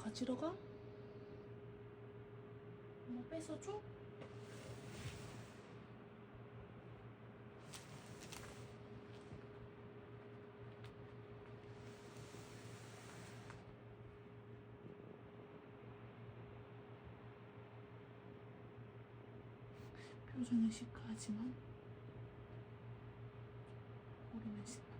가지러 가? 엄마 뺏어줘? 표정은 시크하지만 우리는 시크.